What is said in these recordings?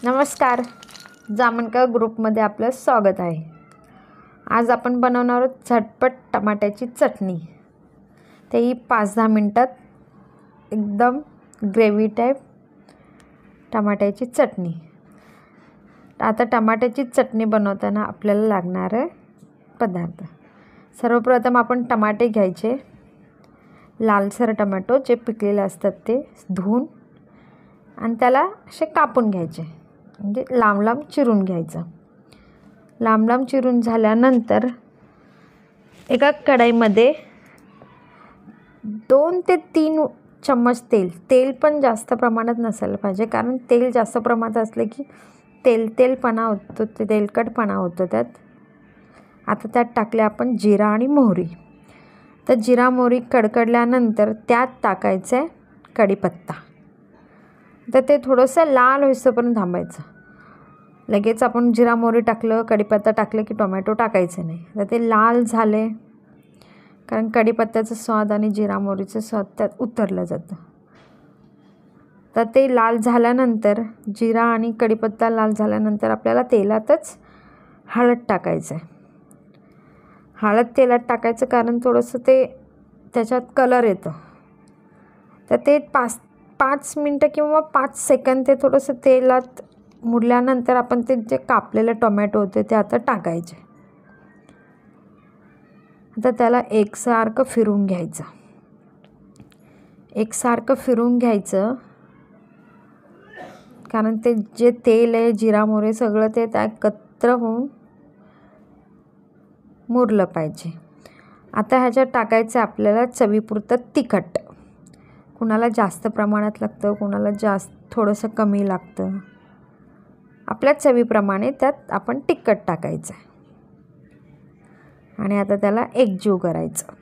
नमस्कार, जामनकर ग्रुपमध्ये आपलं स्वागत आहे। आज आपण बनवणार आहोत झटपट टमाट्याची चटणी, तेही 5-10 मिनिटात एकदम ग्रेव्ही टाईप टमाट्याची चटणी। आता टमाट्याची चटणी बनवताना आपल्याला लागणारे पदार्थ, सर्वप्रथम आपण टमाटे घ्यायचे, लालसर टमाटो जे पिकलेले असतात ते धुवून आणि त्याला असे कापून घ्यायचे, म्हणजे लांब लांब चिरून घ्यायचं। लांब लांब चिरून झाल्यानंतर एका कढईमध्ये 2 ते 3 चम्मच तेल पण जास्त प्रमाणात नसायला पाहिजे, कारण तेल जास्त प्रमाणात असले की तेलपणा होतो, तेलकटपणा होतो त्यात। आता त्यात टाकले आपण जिरा आणि मोहरी। तर जिरा मोहरी कडकडल्यानंतर त्यात टाकायचं कढीपत्ता। तर ते थोडंसं लाल होईपर्यंत थांबायचं। लगेच आपण जिरा मोहरी टाकलं, कढीपत्ता टाकलं की टोमॅटो टाकायचं नाही। तर ते लाल झाले, कारण कढीपत्त्याचा स्वाद आणि जिरा मोहरीचं स्वाद त्यात उतरलं जातं। तर ते लाल झाल्यानंतर, जिरा आणि कढीपत्ता लाल झाल्यानंतर आपल्याला तेलातच हळद टाकायचं आहे। हळद तेलात टाकायचं कारण थोडंसं ते त्याच्यात कलर येतो। तर ते 5 मिनटं किंवा 5 सेकंद ते थोडंसं तेलात मुरल्यानंतर आपण ते जे कापलेले टोमॅटो होते ते आता टाकायचे। आता त्याला एकसारखं फिरवून घ्यायचं, कारण ते जे तेल आहे, जिरा मोहरी सगळं ते एकत्र होऊन मुरलं पाहिजे। आता ह्याच्यात टाकायचं आपल्याला चवीपुरतं तिखट। कुणाला जास्त प्रमाणात लागतं, कुणाला थोडंसं कमी लागतं, आपल्या चवीप्रमाणे त्यात आपण तिखट टाकायचं आहे। आणि आता त्याला एकजीव करायचं।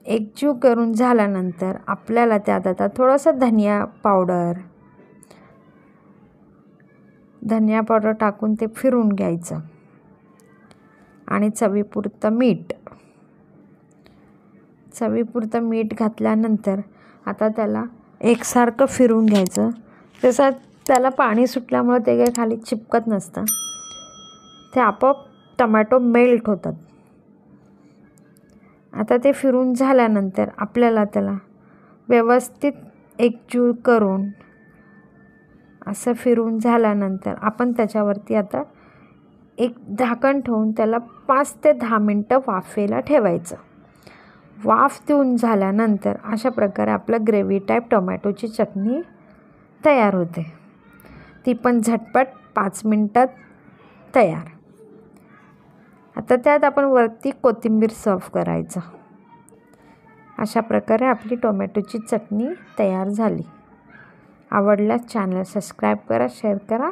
एकजीव करून झाल्यानंतर आपल्याला त्यात आता थोडंसं धनिया पावडर टाकून ते फिरवून घ्यायचं आणि चवीपुरतं मीठ घातल्यानंतर आता त्याला एकसारखं फिरवून घ्यायचं। तसं त्याला पाणी सुटल्यामुळे ते काही खाली चिपकत नसतं, ते आपोआप टोमॅटो मेल्ट होतात। आता ते फिरून झाल्यानंतर आपल्याला त्याला व्यवस्थित एकजीव करून असं फिरून झाल्यानंतर आपण त्याच्यावरती आता एक झाकण ठेवून त्याला 5 ते 10 मिनटं वाफेला ठेवायचं। वाफ देऊन झाल्यानंतर अशा प्रकारे आपलं ग्रेव्ही टाईप टोमॅटोची चटणी तयार होते, ती पण झटपट 5 मिनटात तयार। आता त्यात आपण वरती कोथिंबीर सर्व करायचं। अशा प्रकारे आपली टोमॅटोची चटणी तयार झाली। आवडल्यास चॅनल सबस्क्राईब करा, शेअर करा।